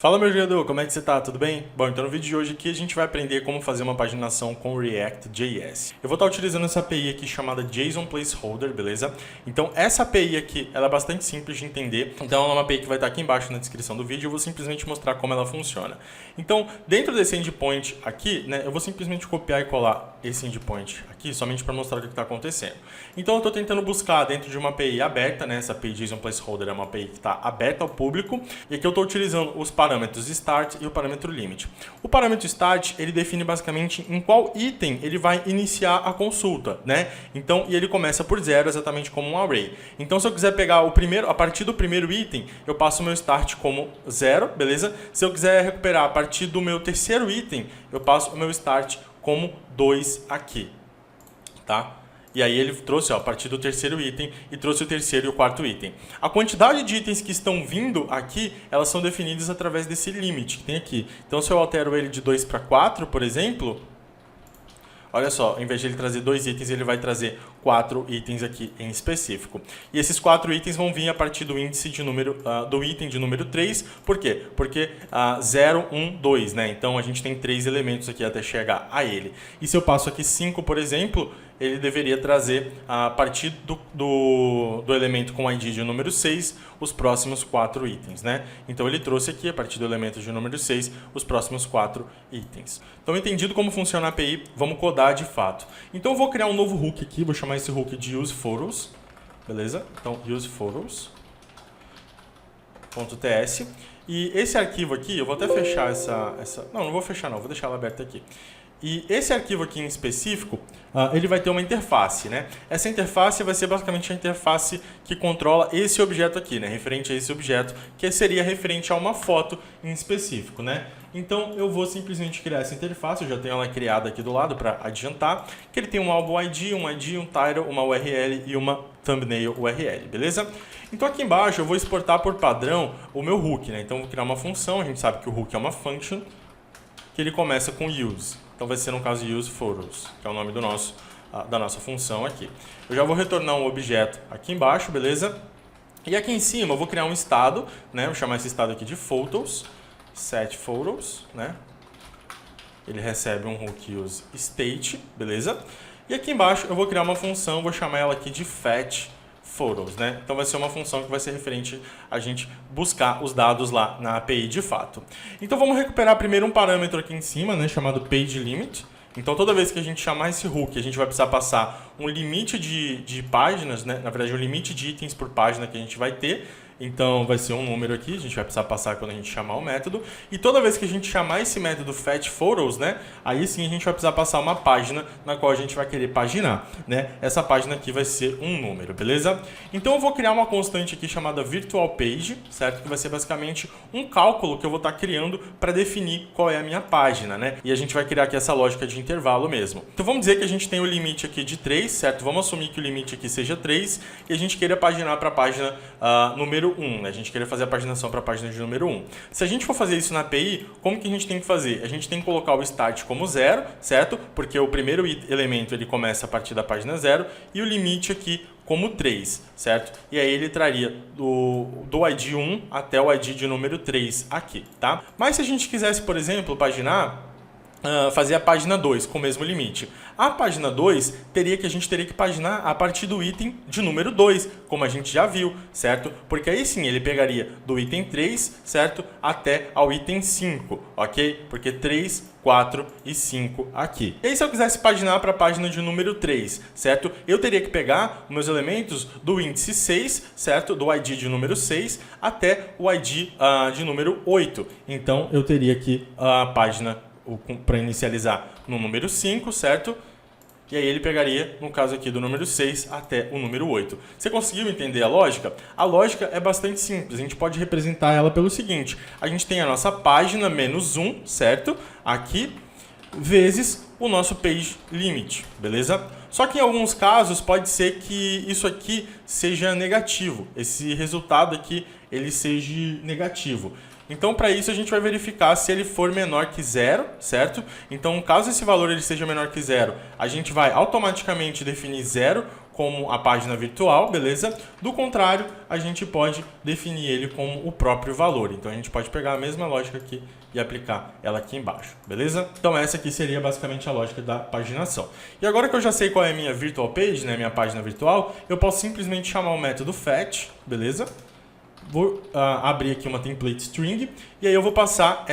Fala, meu jogador, como é que você tá? Tudo bem? Bom, então no vídeo de hoje aqui a gente vai aprender como fazer uma paginação com React.js. Eu vou estar utilizando essa API aqui chamada JSON Placeholder, beleza? Então essa API aqui, ela é bastante simples de entender. Então ela é uma API que vai estar aqui embaixo na descrição do vídeo. Eu vou simplesmente mostrar como ela funciona. Então, dentro desse endpoint aqui, né, eu vou simplesmente copiar e colar esse endpoint aqui, somente para mostrar o que está acontecendo. Então eu estou tentando buscar dentro de uma API aberta, né? Essa API JSON Placeholder é uma API que está aberta ao público. E aqui eu estou utilizando os parâmetros start e o parâmetro limit. O parâmetro start, ele define basicamente em qual item ele vai iniciar a consulta, né? Então, e ele começa por 0, exatamente como um array. Então, se eu quiser pegar o primeiro, a partir do primeiro item, eu passo o meu start como 0, beleza? Se eu quiser recuperar a partir do meu terceiro item, eu passo o meu start como 2 aqui, tá? E aí ele trouxe, ó, a partir do terceiro item e trouxe o terceiro e o quarto item. A quantidade de itens que estão vindo aqui, elas são definidas através desse limit que tem aqui. Então, se eu altero ele de 2 para 4, por exemplo, olha só, em vez de ele trazer 2 itens, ele vai trazer 4 itens aqui em específico. E esses 4 itens vão vir a partir do índice de número, do item de número 3. Por quê? Porque 0, 1, 2, né? Então a gente tem 3 elementos aqui até chegar a ele. E se eu passo aqui 5, por exemplo, ele deveria trazer a partir do elemento com ID de número 6 os próximos 4 itens, né? Então ele trouxe aqui, a partir do elemento de número 6, os próximos 4 itens. Então, entendido como funciona a API, vamos codar de fato. Então eu vou criar um novo hook aqui, vou chamar esse hook de usePhotos, beleza? Então usePhotos.ts. E esse arquivo aqui, eu vou até fechar não vou fechar não, vou deixar ela aberta aqui. E esse arquivo aqui em específico, ele vai ter uma interface, né? Essa interface vai ser basicamente a interface que controla esse objeto aqui, né? Referente a esse objeto, que seria referente a uma foto em específico, né? Então, eu vou simplesmente criar essa interface, eu já tenho ela criada aqui do lado para adiantar, que ele tem um álbum ID, um title, uma URL e uma thumbnail URL, beleza? Então, aqui embaixo eu vou exportar por padrão o meu hook, né? Então, eu vou criar uma função, a gente sabe que o hook é uma function, que ele começa com use. Então vai ser no caso usePhotos, que é o nome da nossa função aqui. Eu já vou retornar um objeto aqui embaixo, beleza? E aqui em cima eu vou criar um estado, né? Vou chamar esse estado aqui de photos, setPhotos, né? Ele recebe um hook use state, beleza? E aqui embaixo eu vou criar uma função, vou chamar ela aqui de fetchPhotos, né? Então vai ser uma função que vai ser referente a gente buscar os dados lá na API de fato. Então vamos recuperar primeiro um parâmetro aqui em cima, né, chamado pageLimit. Então toda vez que a gente chamar esse hook, a gente vai precisar passar um limite de páginas, né? Na verdade um limite de itens por página que a gente vai ter. Então vai ser um número aqui, a gente vai precisar passar quando a gente chamar o método. E toda vez que a gente chamar esse método fetchPhotos, né, aí sim a gente vai precisar passar uma página na qual a gente vai querer paginar, né? Essa página aqui vai ser um número, beleza? Então eu vou criar uma constante aqui chamada virtualPage, certo? Que vai ser basicamente um cálculo que eu vou estar criando para definir qual é a minha página, né? E a gente vai criar aqui essa lógica de intervalo mesmo. Então vamos dizer que a gente tem o limite aqui de 3, certo? Vamos assumir que o limite aqui seja 3 e a gente queira paginar para a página número 1, né? A gente queria fazer a paginação para a página de número 1. Se a gente for fazer isso na API, como que a gente tem que fazer? A gente tem que colocar o start como 0, certo? Porque o primeiro elemento ele começa a partir da página 0 e o limite aqui como 3, certo? E aí ele traria do ID 1 até o ID de número 3 aqui, tá? Mas se a gente quisesse, por exemplo, paginar, fazer a página 2 com o mesmo limite. A página 2 a gente teria que paginar a partir do item de número 2, como a gente já viu, certo? Porque aí sim ele pegaria do item 3, certo? Até ao item 5, ok? Porque 3, 4 e 5 aqui. E aí se eu quisesse paginar para a página de número 3, certo? Eu teria que pegar os meus elementos do índice 6, certo? Do ID de número 6 até o ID de número 8. Então eu teria aqui a página para inicializar no número 5, certo? E aí ele pegaria, no caso aqui, do número 6 até o número 8. Você conseguiu entender a lógica? A lógica é bastante simples. A gente pode representar ela pelo seguinte. A gente tem a nossa página menos 1, certo? Aqui, vezes o nosso page limit, beleza? Só que em alguns casos pode ser que isso aqui seja negativo. Esse resultado aqui, ele seja negativo. Então, para isso, a gente vai verificar se ele for menor que 0, certo? Então, caso esse valor ele seja menor que 0, a gente vai automaticamente definir 0 como a página virtual, beleza? Do contrário, a gente pode definir ele como o próprio valor. Então a gente pode pegar a mesma lógica aqui e aplicar ela aqui embaixo, beleza? Então essa aqui seria basicamente a lógica da paginação. E agora que eu já sei qual é a minha virtual page, né, minha página virtual, eu posso simplesmente chamar o método fetch, beleza? Vou abrir aqui uma template string e aí eu vou passar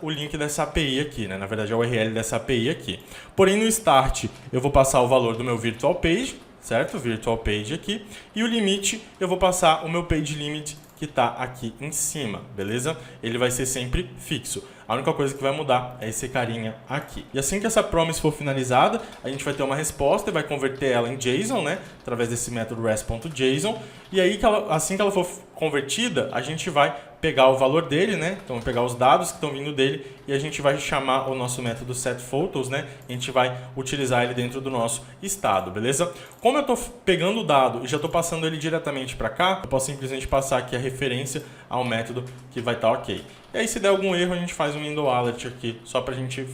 o link dessa API aqui, né? Na verdade é o URL dessa API aqui. Porém no start eu vou passar o valor do meu virtual page, certo? Virtual page aqui. E o limite eu vou passar o meu page limit que está aqui em cima, beleza? Ele vai ser sempre fixo. A única coisa que vai mudar é esse carinha aqui. E assim que essa promise for finalizada, a gente vai ter uma resposta e vai converter ela em JSON, né? Através desse método rest.json. E aí, assim que ela for convertida, a gente vai pegar o valor dele, né? Então, pegar os dados que estão vindo dele e a gente vai chamar o nosso método setPhotos, né? A gente vai utilizar ele dentro do nosso estado, beleza? Como eu estou pegando o dado e já estou passando ele diretamente para cá, eu posso simplesmente passar aqui a referência ao método que vai estar ok. E aí, se der algum erro, a gente faz um window alert aqui, só para a gente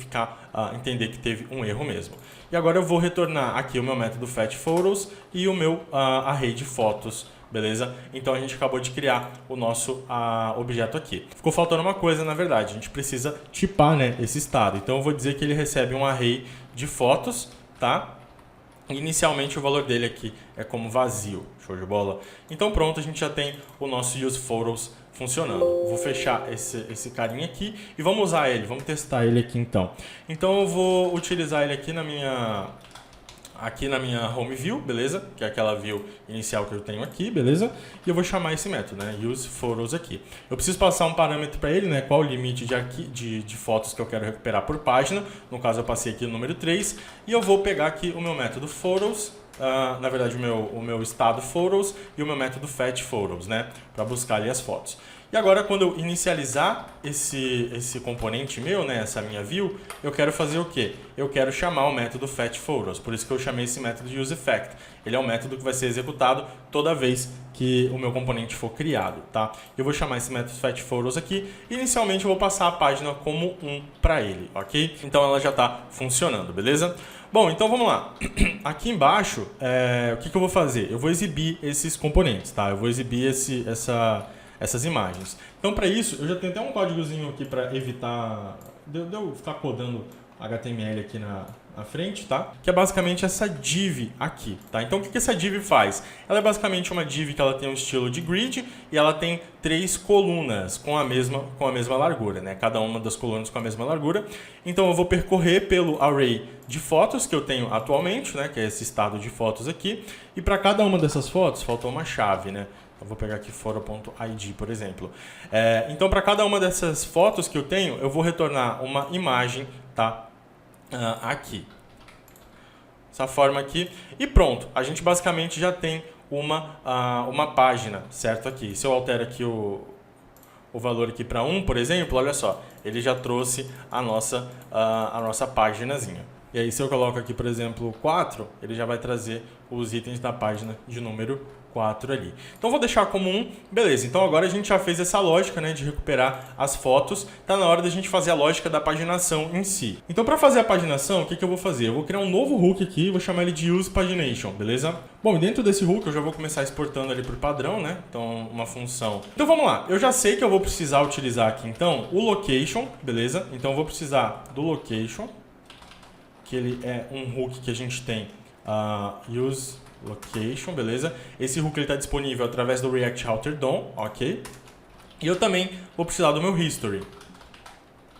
entender que teve um erro mesmo. E agora eu vou retornar aqui o meu método fetchPhotos e o meu array de fotos, beleza? Então a gente acabou de criar o nosso objeto aqui. Ficou faltando uma coisa, na verdade, a gente precisa tipar, né, esse estado. Então eu vou dizer que ele recebe um array de fotos, tá? Inicialmente o valor dele aqui é como vazio, show de bola? Então pronto, a gente já tem o nosso usePhotos funcionando. Vou fechar esse carinha aqui e vamos usar ele, vamos testar ele aqui então. Então eu vou utilizar ele aqui na minha home view, beleza? Que é aquela view inicial que eu tenho aqui, beleza? E eu vou chamar esse método, né? usePhotos aqui. Eu preciso passar um parâmetro para ele, né? Qual o limite de fotos que eu quero recuperar por página. No caso, eu passei aqui o número 3. E eu vou pegar aqui o meu método Photos, na verdade o meu estado Photos e o meu método fetchPhotos, né? Para buscar ali as fotos. E agora, quando eu inicializar esse componente meu, né, essa minha view, eu quero fazer o quê? Eu quero chamar o método fetchPhotos, por isso que eu chamei esse método de useEffect. Ele é um método que vai ser executado toda vez que o meu componente for criado, tá? Eu vou chamar esse método fetchPhotos aqui e inicialmente eu vou passar a página como 1 para ele, ok? Então ela já está funcionando, beleza? Bom, então vamos lá. Aqui embaixo, o que eu vou fazer? Eu vou exibir esses componentes, tá? Eu vou exibir essas imagens. Então, para isso, eu já tenho até um códigozinho aqui para evitar de eu ficar codando HTML aqui na frente, tá? Que é basicamente essa div aqui, tá? Então, o que essa div faz? Ela é basicamente uma div que ela tem um estilo de grid e ela tem 3 colunas com a mesma largura, né? Cada uma das colunas com a mesma largura. Então, eu vou percorrer pelo array de fotos que eu tenho atualmente, né? Que é esse estado de fotos aqui. E para cada uma dessas fotos, faltou uma chave, né? Eu vou pegar aqui photo.id, por exemplo. Então, para cada uma dessas fotos que eu tenho, eu vou retornar uma imagem, tá? Aqui. Dessa forma aqui. E pronto. A gente basicamente já tem uma página, certo? Aqui. Se eu altero aqui o valor aqui para 1, por exemplo, olha só. Ele já trouxe a nossa paginazinha. E aí, se eu coloco aqui, por exemplo, 4, ele já vai trazer os itens da página de número 4 ali. Então, vou deixar como 1. Beleza, então agora a gente já fez essa lógica, né, de recuperar as fotos. Está na hora da gente fazer a lógica da paginação em si. Então, para fazer a paginação, o que eu vou fazer? Eu vou criar um novo hook aqui, vou chamar ele de usePagination, beleza? Bom, e dentro desse hook eu já vou começar exportando ali por padrão, né? Então, uma função. Então, vamos lá. Eu já sei que eu vou precisar utilizar aqui, então, o location, beleza? Então, eu vou precisar do location, que ele é um hook que a gente tem useLocation, beleza? Esse hook está disponível através do React Router DOM, ok? E eu também vou precisar do meu history,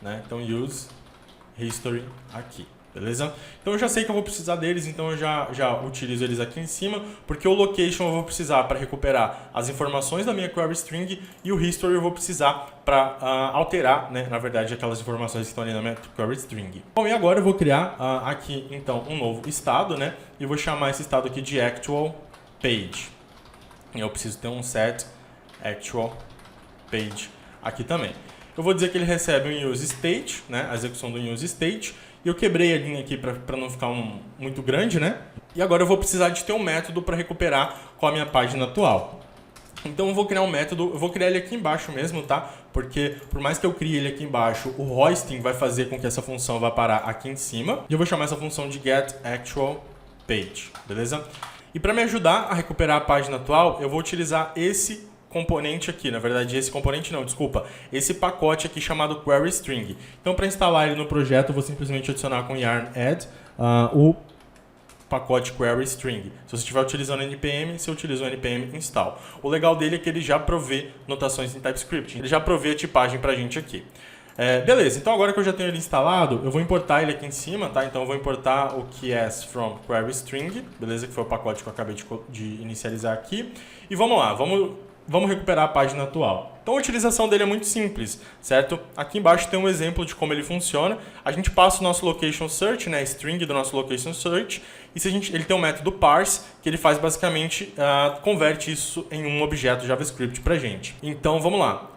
né? Então, use history aqui, beleza? Então, eu já sei que eu vou precisar deles, então eu já utilizo eles aqui em cima, porque o location eu vou precisar para recuperar as informações da minha query string e o history eu vou precisar para alterar, né, na verdade, aquelas informações que estão ali na minha query string. Bom, e agora eu vou criar aqui, então, um novo estado, né? E vou chamar esse estado aqui de actual page. E eu preciso ter um set actual page aqui também. Eu vou dizer que ele recebe um use state, né? A execução do use state. E eu quebrei a linha aqui para não ficar muito grande, né? E agora eu vou precisar de ter um método para recuperar com a minha página atual. Então eu vou criar um método, eu vou criar ele aqui embaixo mesmo, tá? Porque por mais que eu crie ele aqui embaixo, o hoisting vai fazer com que essa função vá parar aqui em cima. E eu vou chamar essa função de getActualPage, beleza? E para me ajudar a recuperar a página atual, eu vou utilizar esse componente aqui, na verdade esse componente não, desculpa, esse pacote aqui chamado Query String. Então para instalar ele no projeto, eu vou simplesmente adicionar com yarn add o pacote Query String. Se você estiver utilizando npm, você utiliza o npm install. O legal dele é que ele já provê notações em TypeScript, ele já provê a tipagem para a gente aqui. Beleza, então agora que eu já tenho ele instalado, eu vou importar ele aqui em cima, tá? Então eu vou importar o QS from Query String, beleza? Que foi o pacote que eu acabei de inicializar aqui. E vamos lá, vamos recuperar a página atual. Então a utilização dele é muito simples, certo? Aqui embaixo tem um exemplo de como ele funciona. A gente passa o nosso location search, né, a string do nosso location search, e ele tem um método parse, que ele faz basicamente, converte isso em um objeto JavaScript pra gente. Então vamos lá.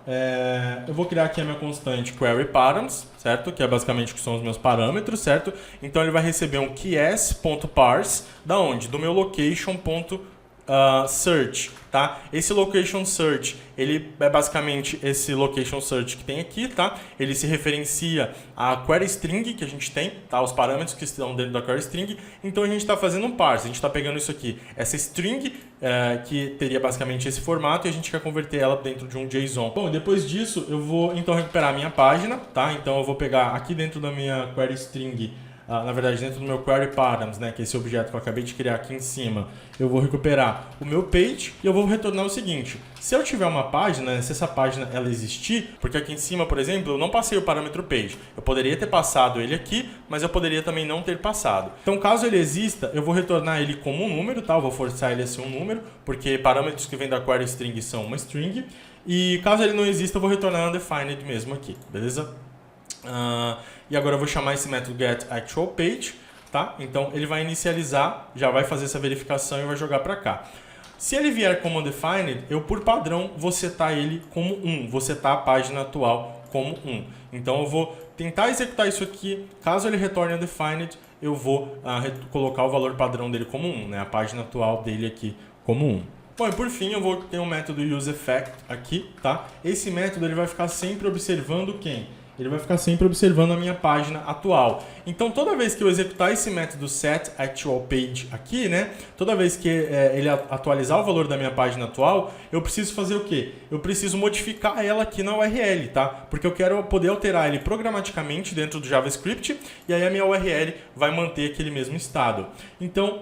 Eu vou criar aqui a minha constante query params, certo? Que é basicamente o que são os meus parâmetros, certo? Então ele vai receber um QS.parse, da onde? Do meu location.search, tá? Esse location search, ele é basicamente esse location search que tem aqui, tá? Ele se referencia à query string que a gente tem, tá? Os parâmetros que estão dentro da query string. Então a gente está fazendo um parse, a gente está pegando isso aqui, essa string que teria basicamente esse formato, e a gente quer converter ela dentro de um JSON. Bom, depois disso eu vou então recuperar a minha página, tá? Então eu vou pegar aqui dentro da minha query string, na verdade, dentro do meu query params, né, que é esse objeto que eu acabei de criar aqui em cima, eu vou recuperar o meu page e eu vou retornar o seguinte: se eu tiver uma página, se essa página ela existir, porque aqui em cima, por exemplo, eu não passei o parâmetro page. Eu poderia ter passado ele aqui, mas eu poderia também não ter passado. Então, caso ele exista, eu vou retornar ele como um número, tá? Eu vou forçar ele a ser um número, porque parâmetros que vêm da query string são uma string. E caso ele não exista, eu vou retornar undefined mesmo aqui, beleza? E agora eu vou chamar esse método getActualPage, tá? Então ele vai inicializar, já vai fazer essa verificação e vai jogar para cá. Se ele vier como undefined, eu por padrão vou setar ele como 1, vou setar a página atual como 1. Então eu vou tentar executar isso aqui, caso ele retorne undefined, eu vou colocar o valor padrão dele como 1, né? A página atual dele aqui como 1. Bom, e por fim eu vou ter um método useEffect aqui, tá? Esse método ele vai ficar sempre observando quem? Ele vai ficar sempre observando a minha página atual. Então, toda vez que eu executar esse método setActualPage aqui, né? Toda vez que ele atualizar o valor da minha página atual, eu preciso fazer o quê? Eu preciso modificar ela aqui na URL, tá? Porque eu quero poder alterar ele programaticamente dentro do JavaScript, e aí a minha URL vai manter aquele mesmo estado. Então,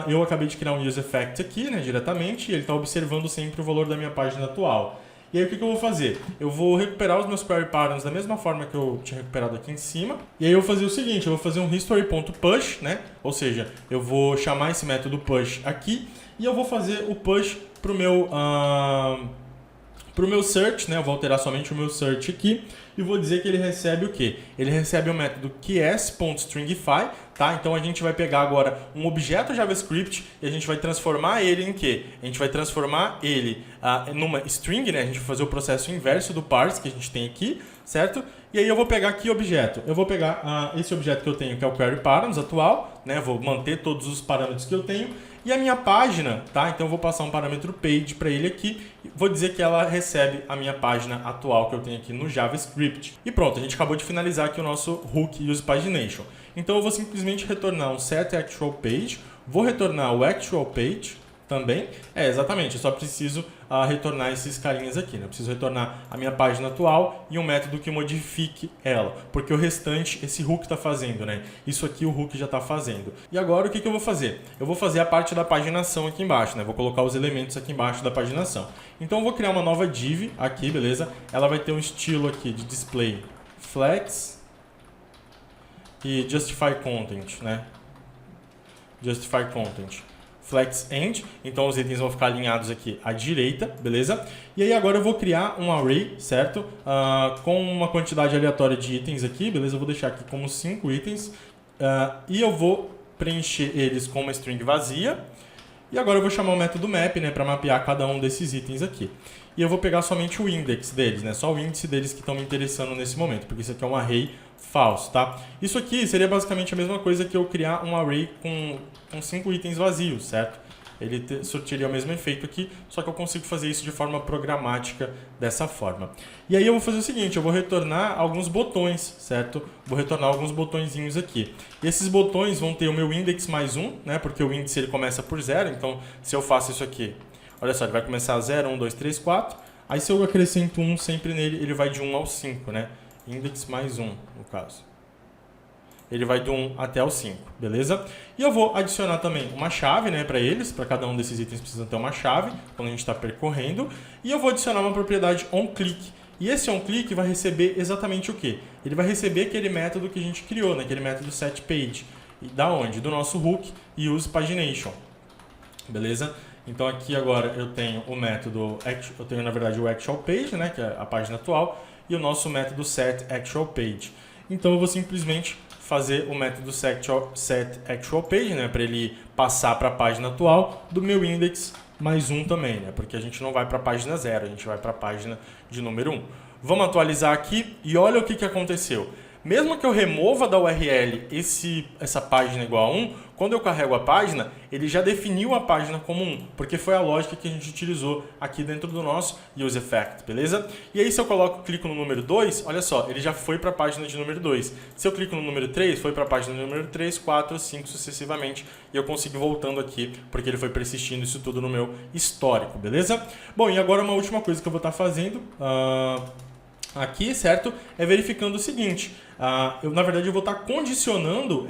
eu acabei de criar um useEffect aqui, né? Diretamente, e ele está observando sempre o valor da minha página atual. E aí o que eu vou fazer? Eu vou recuperar os meus query params da mesma forma que eu tinha recuperado aqui em cima. E aí eu vou fazer o seguinte, eu vou fazer um history.push, né? Ou seja, eu vou chamar esse método push aqui e eu vou fazer o push para o meu search, né? Eu vou alterar somente o meu search aqui e vou dizer que ele recebe o quê? Ele recebe o método QS.stringify, tá? Então a gente vai pegar agora um objeto JavaScript e a gente vai transformar ele em quê? A gente vai transformar ele numa string, né? A gente vai fazer o processo inverso do parse que a gente tem aqui, certo? E aí eu vou pegar aqui objeto. Eu vou pegar esse objeto que eu tenho, que é o query params atual, né? Vou manter todos os parâmetros que eu tenho. E a minha página, tá? Então eu vou passar um parâmetro page para ele aqui. Vou dizer que ela recebe a minha página atual que eu tenho aqui no JavaScript. E pronto, a gente acabou de finalizar aqui o nosso hook usePagination. Então eu vou simplesmente retornar um setActualPage, vou retornar o actualPage também. Exatamente, eu só preciso retornar esses carinhas aqui, né? Eu preciso retornar a minha página atual e um método que modifique ela, porque o restante esse hook está fazendo, né? Isso aqui o hook já está fazendo. E agora o que eu vou fazer? Eu vou fazer a parte da paginação aqui embaixo, né? Vou colocar os elementos aqui embaixo da paginação. Então eu vou criar uma nova div aqui, beleza? Ela vai ter um estilo aqui de display flex e justify content, né? Justify content. Flex end, então os itens vão ficar alinhados aqui à direita, beleza? E aí agora eu vou criar um array, certo? Com uma quantidade aleatória de itens aqui, beleza? Eu vou deixar aqui como 5 itens e eu vou preencher eles com uma string vazia. E agora eu vou chamar o método map, né, para mapear cada um desses itens aqui. E eu vou pegar somente o index deles, né? Só o índice deles que estão me interessando nesse momento, porque isso aqui é um array falso, tá? Isso aqui seria basicamente a mesma coisa que eu criar um array com 5 itens vazios, certo? ele surtiria o mesmo efeito aqui, só que eu consigo fazer isso de forma programática dessa forma. E aí eu vou fazer o seguinte, eu vou retornar alguns botões, certo? Vou retornar alguns botõezinhos aqui. E esses botões vão ter o meu index mais 1, né? Porque o índice ele começa por 0, então se eu faço isso aqui, olha só, ele vai começar 0, 1, 2, 3, 4. Aí se eu acrescento 1 sempre nele, ele vai de 1 ao 5, né? Index mais 1, no caso. Ele vai do 1 até o 5, beleza? E eu vou adicionar também uma chave, né, para eles, para cada um desses itens precisa ter uma chave, quando a gente está percorrendo. E eu vou adicionar uma propriedade onClick. E esse onClick vai receber exatamente o quê? Ele vai receber aquele método que a gente criou, né, aquele método setPage. E da onde? Do nosso hook usePagination, beleza? Então aqui agora eu tenho o método, eu tenho na verdade o actualPage, né, que é a página atual, e o nosso método setActualPage. Então eu vou simplesmente fazer o método setActualPage, né, para ele passar para a página atual do meu index mais 1 também, né, porque a gente não vai para a página 0, a gente vai para a página de número 1. Vamos atualizar aqui e olha o que aconteceu. Mesmo que eu remova da URL essa página igual a 1, quando eu carrego a página, ele já definiu a página como 1, porque foi a lógica que a gente utilizou aqui dentro do nosso useEffect, beleza? E aí se eu clico no número 2, olha só, ele já foi para a página de número 2. Se eu clico no número 3, foi para a página de número 3, 4, 5 sucessivamente, e eu consigo ir voltando aqui, porque ele foi persistindo isso tudo no meu histórico, beleza? Bom, e agora uma última coisa que eu vou estar fazendo aqui, certo? É verificando o seguinte, na verdade eu vou estar condicionando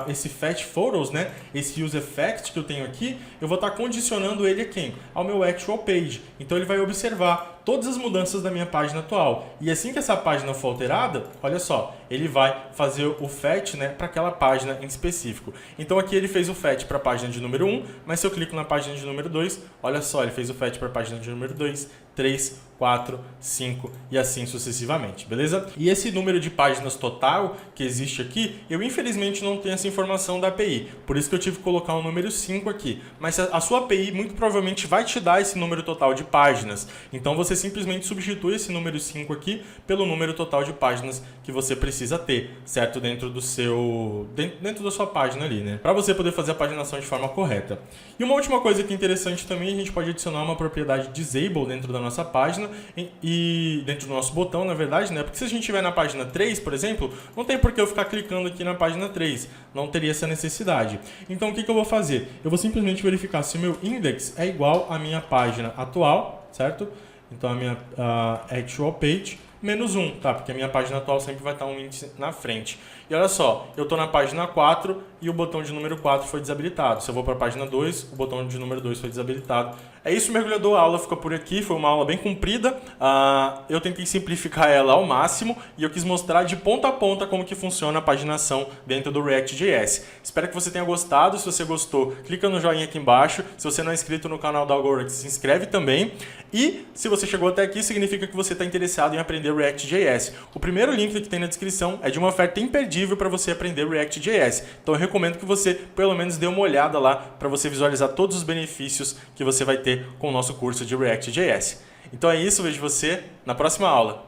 esse fetch photos, né? Esse useEffect que eu tenho aqui, eu vou estar condicionando ele a quem? Ao meu actual page. Então ele vai observar todas as mudanças da minha página atual. E assim que essa página for alterada, olha só, ele vai fazer o fetch, né, para aquela página em específico. Então aqui ele fez o fetch para a página de número 1, mas se eu clico na página de número 2, olha só, ele fez o fetch para a página de número 2, 3, 4, 5 e assim sucessivamente, beleza? E esse número de páginas total que existe aqui, eu infelizmente não tenho essa informação da API, por isso que eu tive que colocar o número 5 aqui. Mas a sua API muito provavelmente vai te dar esse número total de páginas, então você simplesmente substitui esse número 5 aqui pelo número total de páginas que você precisa ter, certo? Dentro da sua página ali, né? Para você poder fazer a paginação de forma correta. E uma última coisa que é interessante também, a gente pode adicionar uma propriedade disable dentro da nossa página e dentro do nosso botão, na verdade, né? Porque se a gente estiver na página 3, por exemplo, não tem por que eu ficar clicando aqui na página 3, não teria essa necessidade. Então o que eu vou fazer? Eu vou simplesmente verificar se o meu index é igual à minha página atual, certo? Então a minha actual page menos 1, tá? Porque a minha página atual sempre vai estar um índice na frente. E olha só, eu estou na página 4 e o botão de número 4 foi desabilitado. Se eu vou para a página 2, o botão de número 2 foi desabilitado. É isso, mergulhador. A aula fica por aqui. Foi uma aula bem comprida. Eu tentei simplificar ela ao máximo e eu quis mostrar de ponta a ponta como que funciona a paginação dentro do React.js. Espero que você tenha gostado. Se você gostou, clica no joinha aqui embaixo. Se você não é inscrito no canal da Algorithms, se inscreve também. E se você chegou até aqui, significa que você está interessado em aprender React.js. O primeiro link que tem na descrição é de uma oferta imperdível para você aprender React.js. Então eu recomendo que você pelo menos dê uma olhada lá para você visualizar todos os benefícios que você vai ter com o nosso curso de React.js. Então é isso, vejo você na próxima aula.